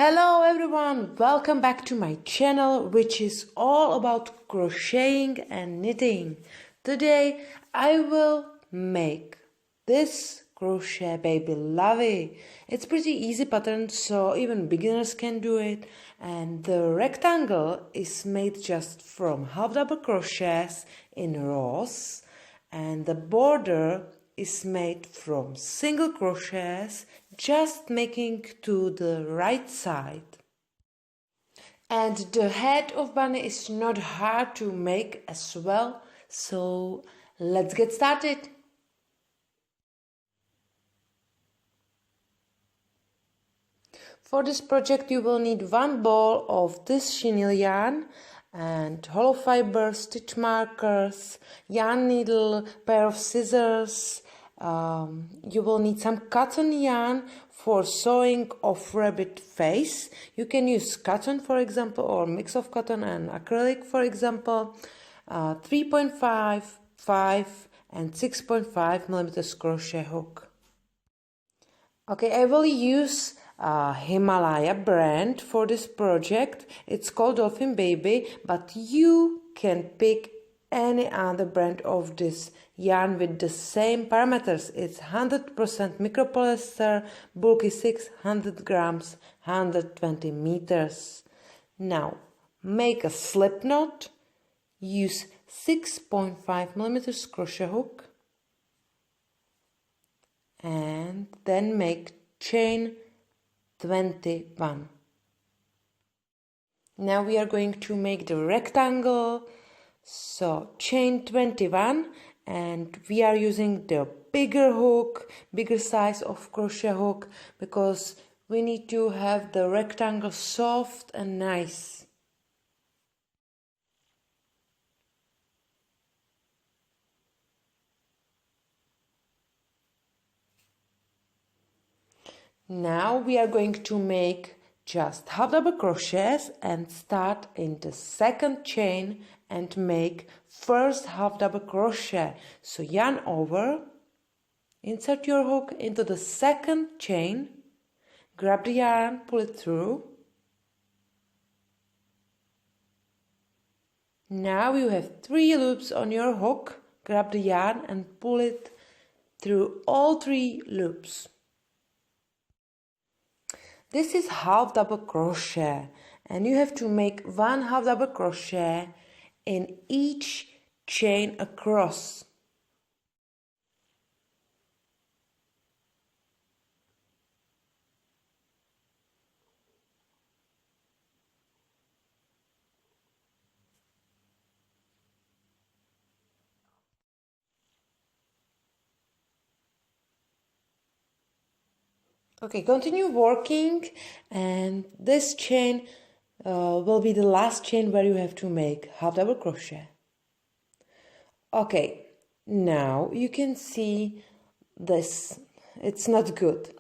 Hello everyone, welcome back to my channel, which is all about crocheting and knitting. Today I will make this crochet baby lovey. It's pretty easy pattern, so even beginners can do it. And the rectangle is made just from half double crochets in rows, and the border is made from single crochets, just making to the right side. And the head of bunny is not hard to make as well, so let's get started. For this project you will need one ball of this chenille yarn and hollow fiber, stitch markers, yarn needle, pair of scissors. You will need some cotton yarn for sewing of rabbit face. You can use cotton, for example, or mix of cotton and acrylic, for example. 3.5, 5 and 6.5 millimeters crochet hook. Okay, I will use Himalaya brand for this project. It's called Dolphin Baby, but you can pick any other brand of this yarn with the same parameters. It's 100% micropolyester, bulky 600 grams, 120 meters. Now make a slip knot, use 6.5 millimeters crochet hook, and then make chain 21. Now we are going to make the rectangle, so chain 21, and we are using the bigger hook, bigger size of crochet hook, because we need to have the rectangle soft and nice. Now we are going to make just half double crochets and start in the second chain and make first half double crochet. So yarn over, insert your hook into the second chain, grab the yarn, pull it through. Now you have 3 loops on your hook, grab the yarn and pull it through all 3 loops. This is half double crochet, and you have to make 1 half double crochet in each chain across. Okay, continue working, and this chain will be the last chain where you have to make half double crochet. Okay, now you can see this. It's not good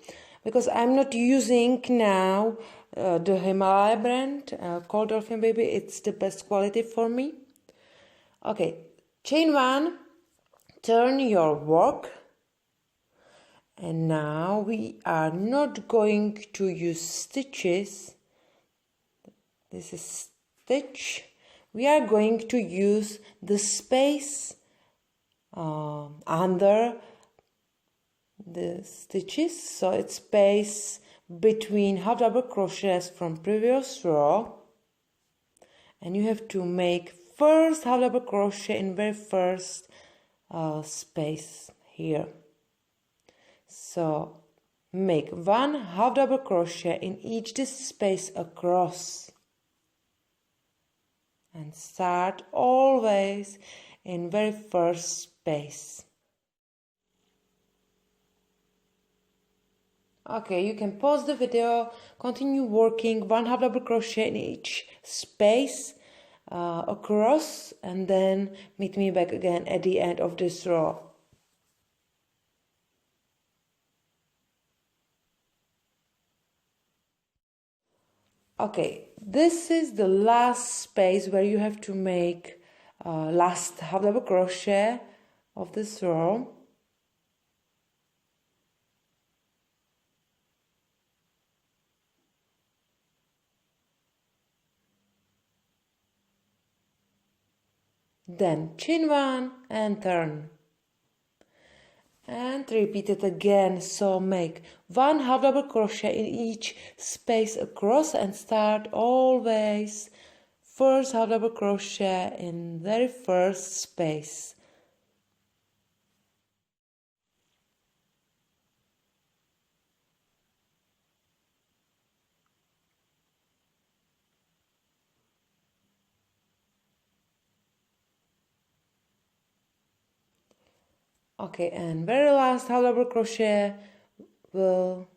because I'm not using now the Himalaya brand called Dolphin Baby. It's the best quality for me. Okay, chain 1, turn your work. And now we are not going to use stitches. This is stitch. We are going to use the space under the stitches. So it's space between half double crochets from previous row. And you have to make first half double crochet in very first space here. So make 1 half double crochet in each this space across and start always in very first space. Okay, you can pause the video, continue working 1 half double crochet in each space across, and then meet me back again at the end of this row. Okay, this is the last space where you have to make last half double crochet of this row. then chain 1 and turn. And repeat it again, so make 1 half double crochet in each space across and start always first half double crochet in very first space. Okay, and very last half double crochet will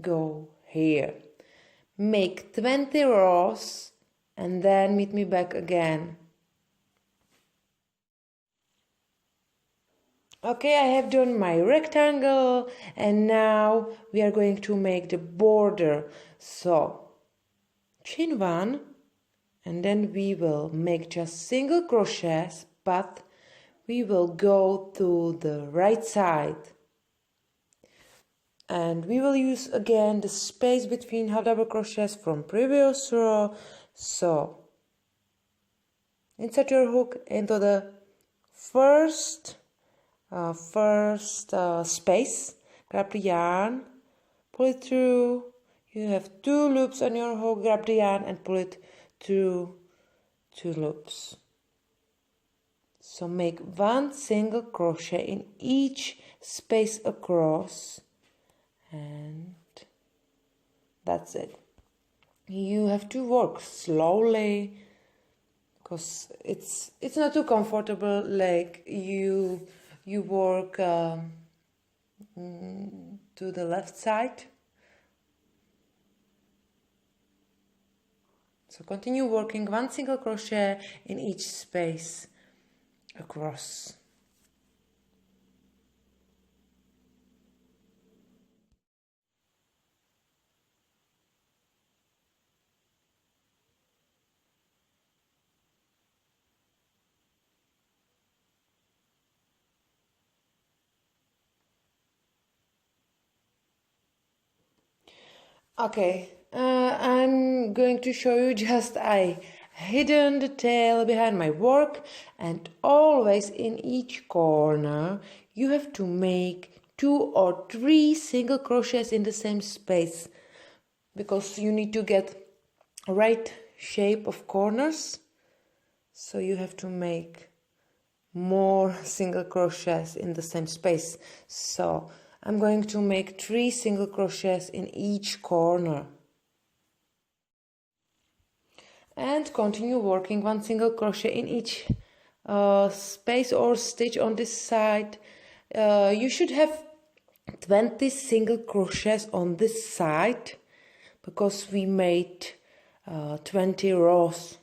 go here. Make 20 rows and then meet me back again. Okay, I have done my rectangle and now we are going to make the border. So chain 1 and then we will make just single crochets, but we will go to the right side. And we will use again the space between half double crochets from previous row. So insert your hook into the first space, grab the yarn, pull it through. You have 2 loops on your hook, grab the yarn and pull it through 2 loops. So make 1 single crochet in each space across, and that's it. You have to work slowly because it's not too comfortable. Like you work to the left side. So continue working 1 single crochet in each space across. Okay, I'm going to show you just I hidden the tail behind my work, and always in each corner you have to make 2 or 3 single crochets in the same space because you need to get right shape of corners, so you have to make more single crochets in the same space. So I'm going to make 3 single crochets in each corner. And continue working 1 single crochet in each space or stitch on this side. You should have 20 single crochets on this side because we made 20 rows.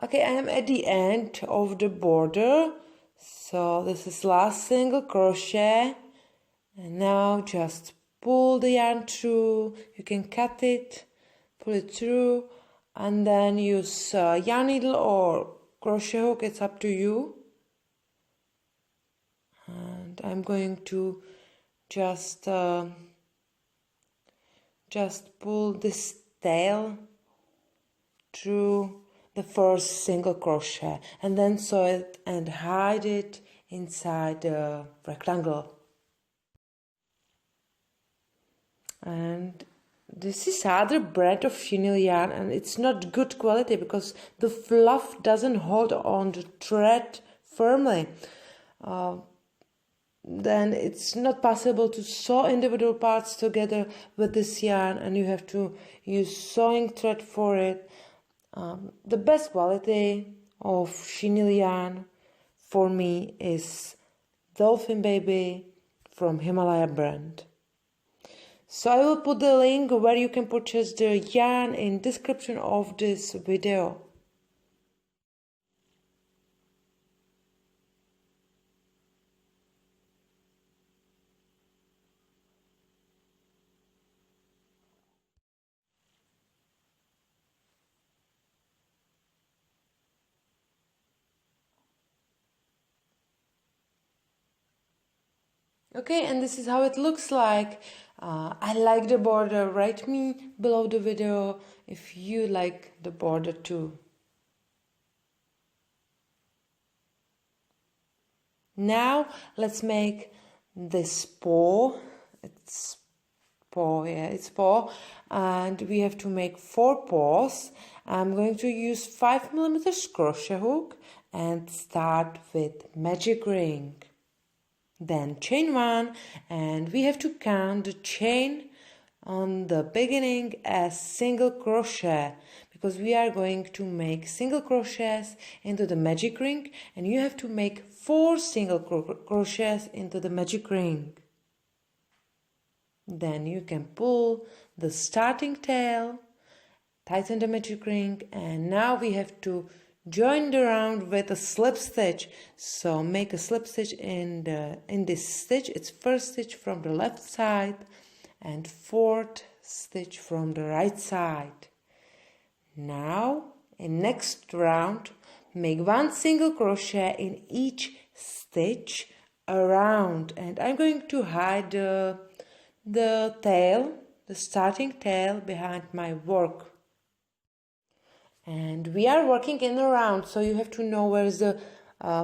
Okay, I am at the end of the border, so this is last single crochet, and now just pull the yarn through. You can cut it, pull it through, and then use yarn needle or crochet hook, it's up to you. And I'm going to just pull this tail through the first single crochet and then sew it and hide it inside the rectangle. And this is other brand of chenille yarn, and it's not good quality because the fluff doesn't hold on the thread firmly. Then it's not possible to sew individual parts together with this yarn, and you have to use sewing thread for it. The best quality of chenille yarn for me is Dolphin Baby from Himalaya brand. So I will put the link where you can purchase the yarn in description of this video. Okay, and this is how it looks like. I like the border. Write me below the video if you like the border too. Now let's make this paw. It's paw, yeah, it's paw, and we have to make 4 paws. I'm going to use 5mm crochet hook and start with magic ring. Then chain 1, and we have to count the chain on the beginning as single crochet, because we are going to make single crochets into the magic ring, and you have to make 4 single crochets into the magic ring. Then you can pull the starting tail, tighten the magic ring, and now we have to join the round with a slip stitch. So make a slip stitch in this stitch. It's first stitch from the left side and 4th stitch from the right side. Now in next round, make 1 single crochet in each stitch around, and I'm going to hide the tail, the starting tail, behind my work. And we are working in a round, so you have to know where is the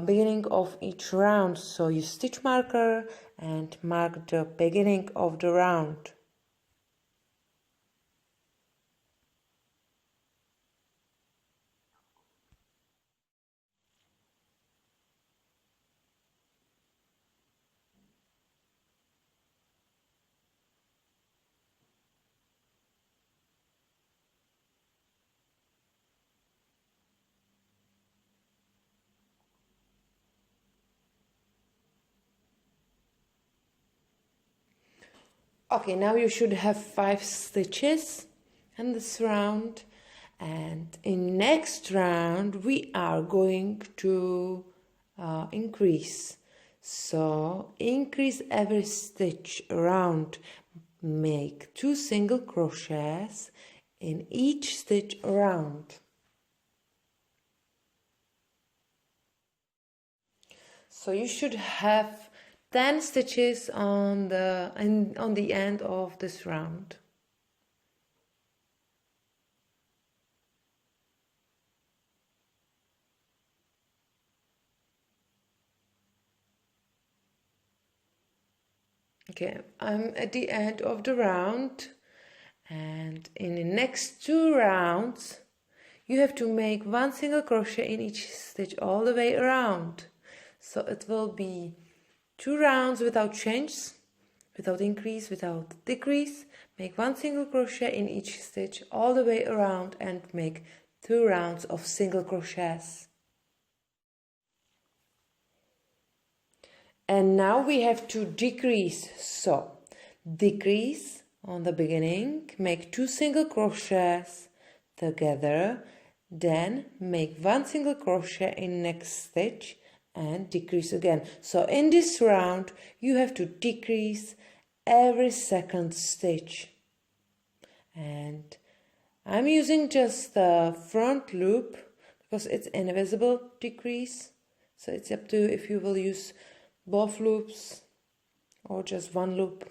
beginning of each round. So use stitch marker and mark the beginning of the round. Okay, now you should have 5 stitches in this round, and in next round we are going to increase. So increase every stitch around, make 2 single crochets in each stitch around. So you should have 10 stitches on the end of this round. Okay, I'm at the end of the round, and in the next 2 rounds you have to make 1 single crochet in each stitch all the way around. So it will be 2 rounds without chains, without increase, without decrease. Make 1 single crochet in each stitch all the way around and make 2 rounds of single crochets. And now we have to decrease. So decrease on the beginning, make 2 single crochets together, then make 1 single crochet in next stitch and decrease again. So in this round you have to decrease every second stitch, and I'm using just the front loop because it's invisible decrease, so it's up to you if you will use both loops or just one loop.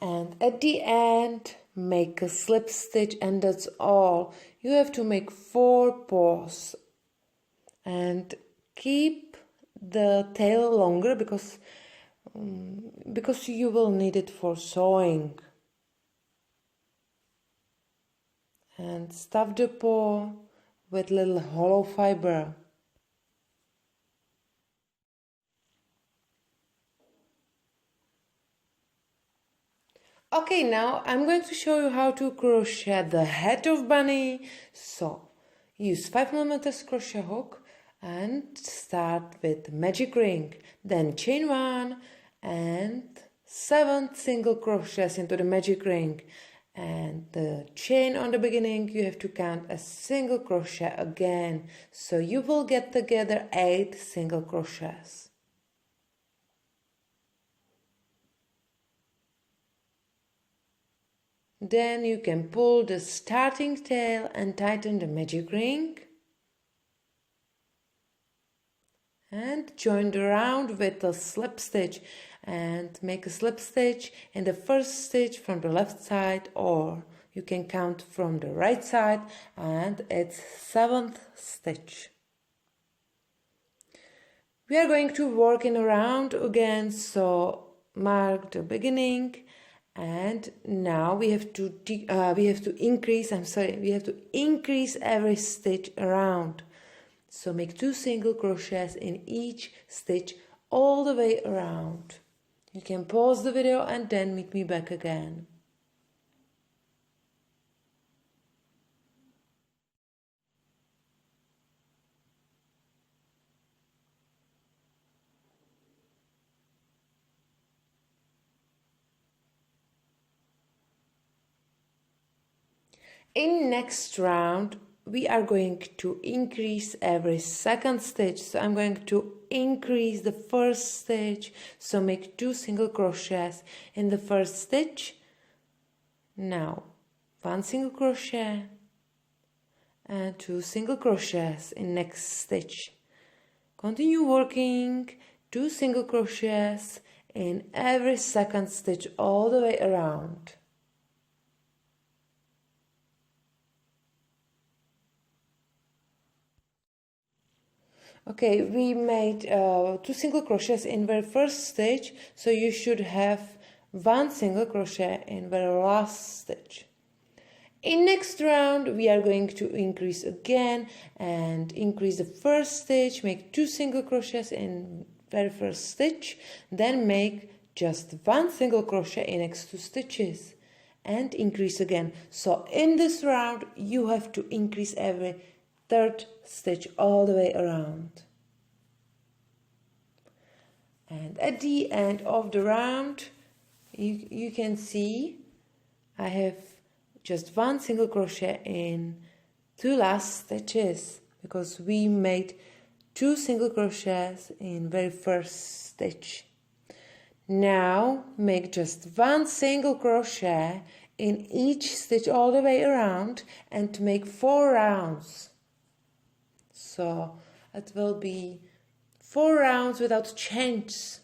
And at the end make a slip stitch, and that's all. You have to make 4 paws and keep the tail longer because you will need it for sewing. And stuff the paw with little hollow fibre. Okay, now I'm going to show you how to crochet the head of bunny. So use 5mm crochet hook and start with magic ring, then chain 1 and 7 single crochets into the magic ring, and the chain on the beginning, you have to count a single crochet again, so you will get together 8 single crochets. Then you can pull the starting tail and tighten the magic ring and join the round with a slip stitch and make a slip stitch in the first stitch from the left side, or you can count from the right side and it's 7th stitch. We are going to work in a round again, so mark the beginning, and now we have to increase every stitch around. So make 2 single crochets in each stitch all the way around. You can pause the video and then meet me back again. In next round, we are going to increase every second stitch. So I'm going to increase the first stitch. So make 2 single crochets in the first stitch. Now 1 single crochet and 2 single crochets in next stitch. Continue working 2 single crochets in every second stitch all the way around. Okay, we made 2 single crochets in the first stitch, so you should have 1 single crochet in the last stitch. In next round, we are going to increase again and increase the first stitch, make 2 single crochets in very first stitch, then make just 1 single crochet in next 2 stitches and increase again. So in this round, you have to increase every 3rd stitch all the way around. And at the end of the round, you can see I have just 1 single crochet in 2 last stitches, because we made 2 single crochets in very first stitch. Now make just 1 single crochet in each stitch all the way around and make 4 rounds. So it will be 4 rounds without chains.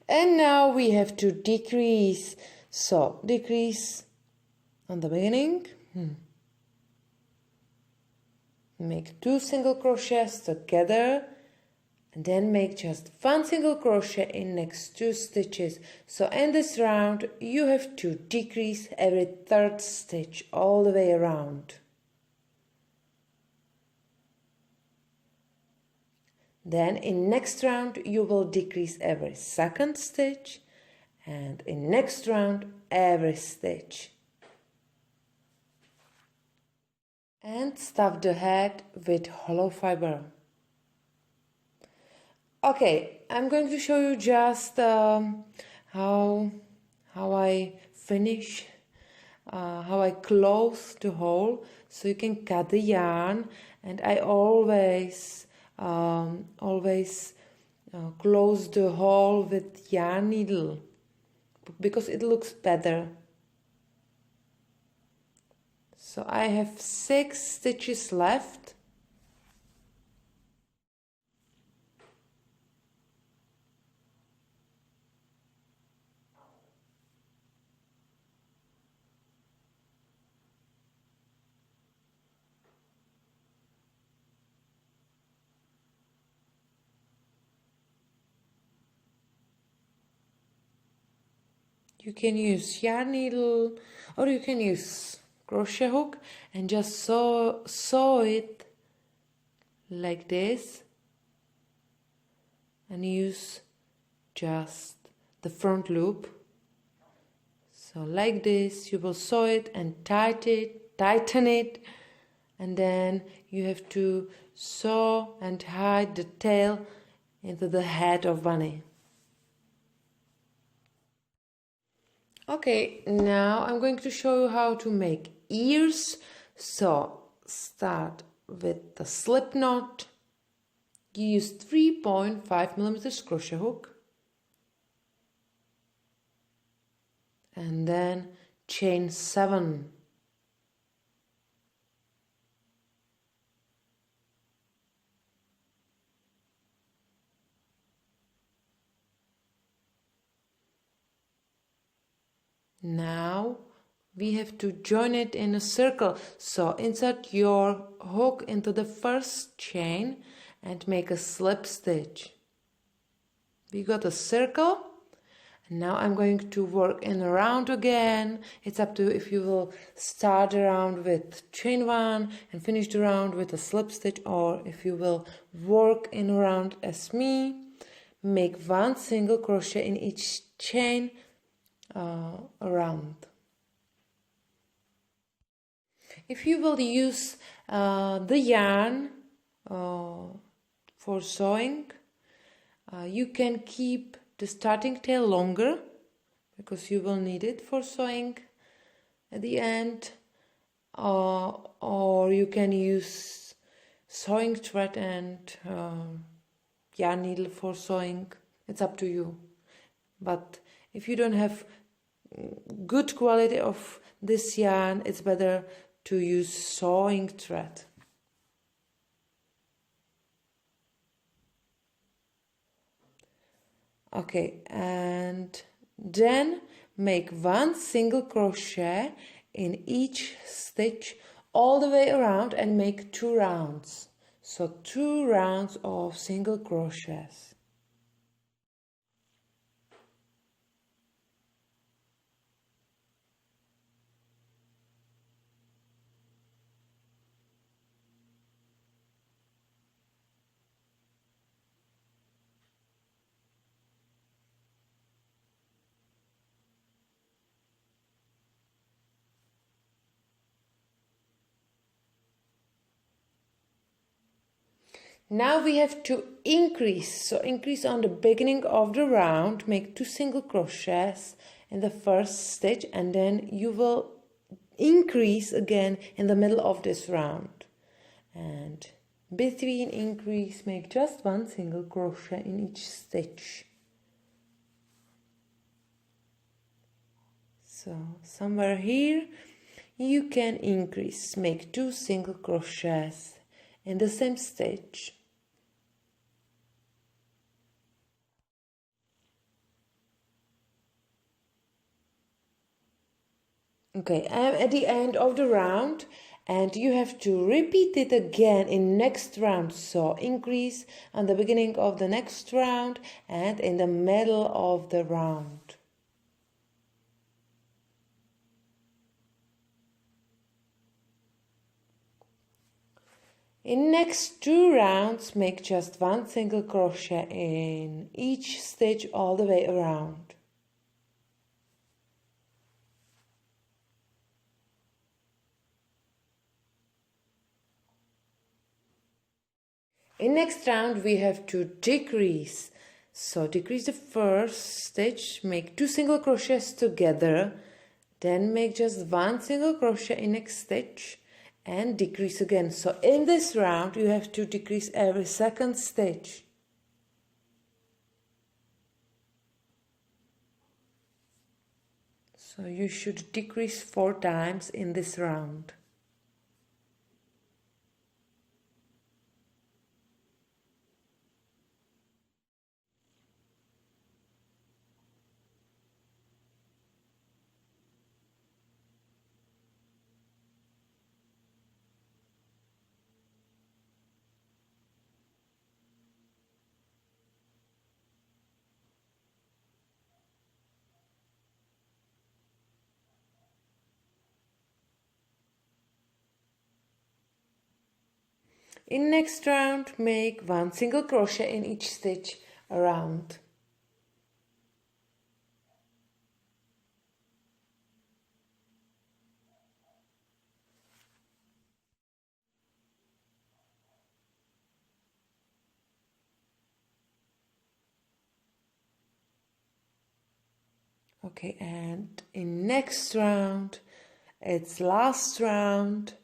And now we have to decrease. So decrease on the beginning. Make 2 single crochets together. And then make just 1 single crochet in next 2 stitches. So in this round, you have to decrease every 3rd stitch all the way around. Then in next round, you will decrease every 2nd stitch, and in next round, every stitch. And stuff the head with hollow fibre. Okay, I'm going to show you just how I finish, how I close the hole. So you can cut the yarn, and I always close the hole with yarn needle because it looks better. So I have 6 stitches left. You can use yarn needle, or you can use crochet hook and just sew it like this and use just the front loop. So like this, you will sew it and tighten it and then you have to sew and hide the tail into the head of bunny. Okay, now I'm going to show you how to make ears. So start with the slip knot. You use 3.5 millimeters crochet hook and then chain 7. Now we have to join it in a circle. So insert your hook into the first chain and make a slip stitch. We got a circle, and now I'm going to work in a round again. It's up to you if you will start the round with chain 1 and finish the round with a slip stitch, or if you will work in a round as me. Make 1 single crochet in each chain around. If you will use the yarn for sewing, you can keep the starting tail longer because you will need it for sewing at the end, or you can use sewing thread and yarn needle for sewing. It's up to you. But if you don't have good quality of this yarn, it's better to use sewing thread. Okay, and then make 1 single crochet in each stitch all the way around and make 2 rounds. So 2 rounds of single crochets. Now we have to increase. So increase on the beginning of the round, make 2 single crochets in the first stitch, and then you will increase again in the middle of this round. And between increase, make just 1 single crochet in each stitch. So somewhere here you can increase, make 2 single crochets in the same stitch. Okay, I'm at the end of the round, and you have to repeat it again in next round. So increase on the beginning of the next round and in the middle of the round. In next 2 rounds, make just 1 single crochet in each stitch all the way around. In next round we have to decrease. So decrease the first stitch, make 2 single crochets together, then make just 1 single crochet in next stitch and decrease again. So in this round you have to decrease every second stitch. So you should decrease 4 times in this round. In next round, make 1 single crochet in each stitch around. Okay, and in next round, it's last round,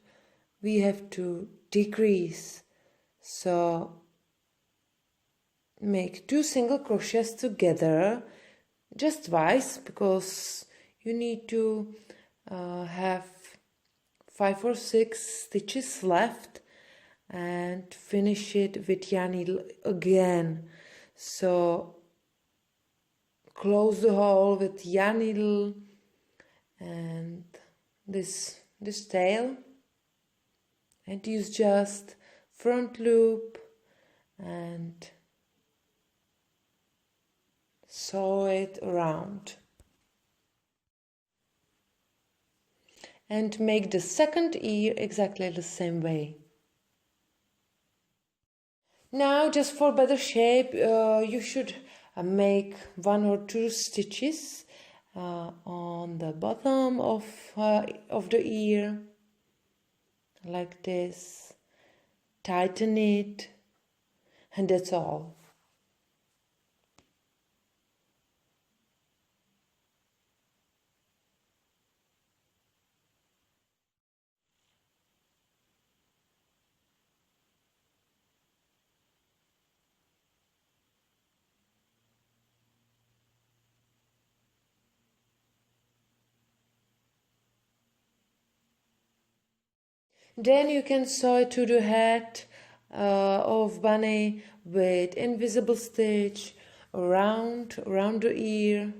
we have to decrease. So make 2 single crochets together, just twice, because you need to have 5 or 6 stitches left and finish it with yarn needle again. So close the hole with yarn needle and this tail, and use just front loop and sew it around. And make the second ear exactly the same way. Now, just for better shape, you should make 1 or 2 stitches on the bottom of the ear, like this. Tighten it, and that's all. Then you can sew it to the head of bunny with invisible stitch around the ear,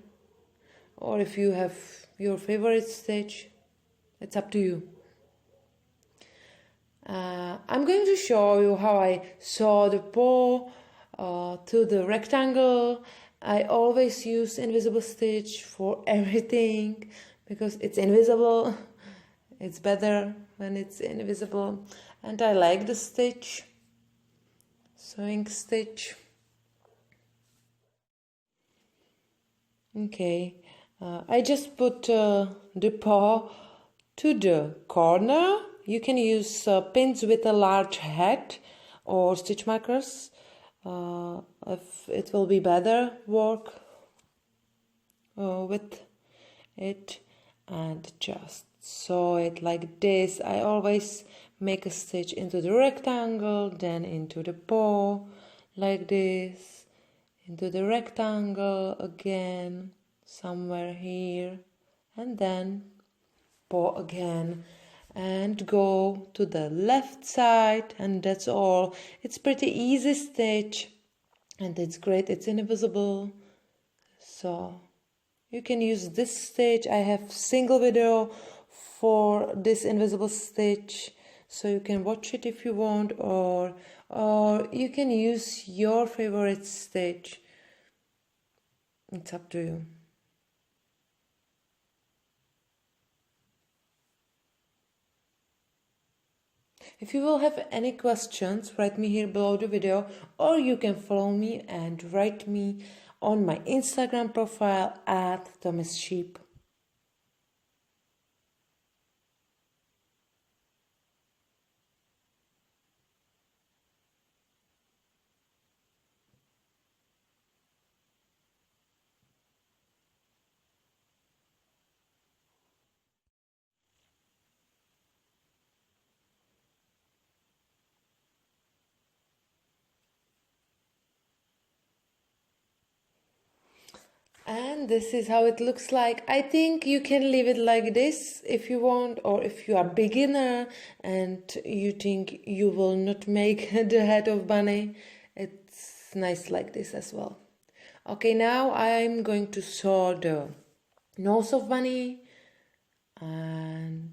or if you have your favorite stitch, it's up to you. I'm going to show you how I sew the paw to the rectangle. I always use invisible stitch for everything because it's invisible. It's better when it's invisible, and I like the stitch, sewing stitch. Okay, I just put the paw to the corner. You can use pins with a large head or stitch markers if it will be better work with it, and just sew it like this. I always make a stitch into the rectangle, then into the paw, like this, into the rectangle again, somewhere here, and then paw again, and go to the left side, and that's all. It's pretty easy stitch, and it's great, it's invisible, so you can use this stitch. I have single video for this invisible stitch, so you can watch it if you want, or you can use your favorite stitch. It's up to you. If you will have any questions, write me here below the video, or you can follow me and write me on my Instagram profile @ThomasSheep. And this is how it looks like. I think you can leave it like this if you want, or if you are beginner and you think you will not make the head of bunny, it's nice like this as well. Okay, now I'm going to sew the nose of bunny, and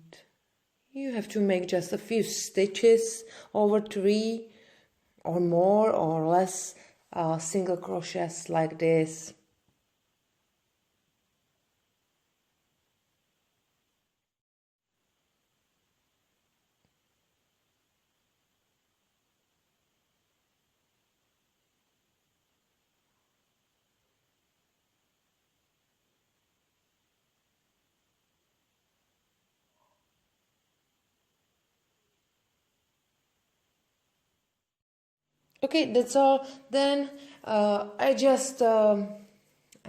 you have to make just a few stitches over 3 or more or less single crochets like this. Okay, that's all. Then I just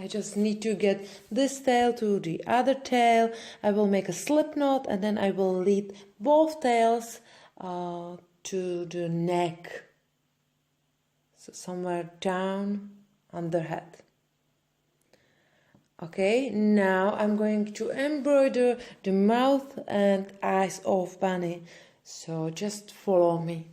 I just need to get this tail to the other tail. I will make a slip knot and then I will lead both tails to the neck. So somewhere down on the head. Okay, now I'm going to embroider the mouth and eyes of Bunny. So just follow me.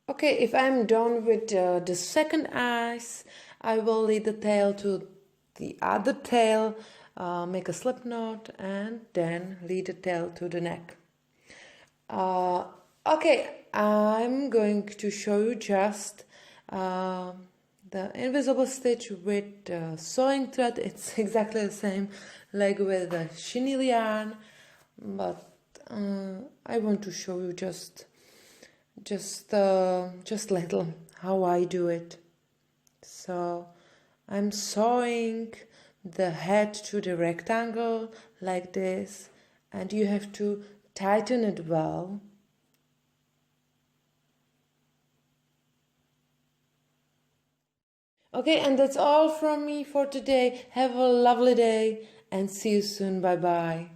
Okay, if I'm done with the second eyes, I will lead the tail to the other tail, make a slip knot, and then lead the tail to the neck. Okay, I'm going to show you just the invisible stitch with sewing thread. It's exactly the same like with the chenille yarn, but I want to show you just little how I do it. So I'm sewing the head to the rectangle like this, and you have to tighten it well. Okay, and that's all from me for today. Have a lovely day and see you soon. Bye bye.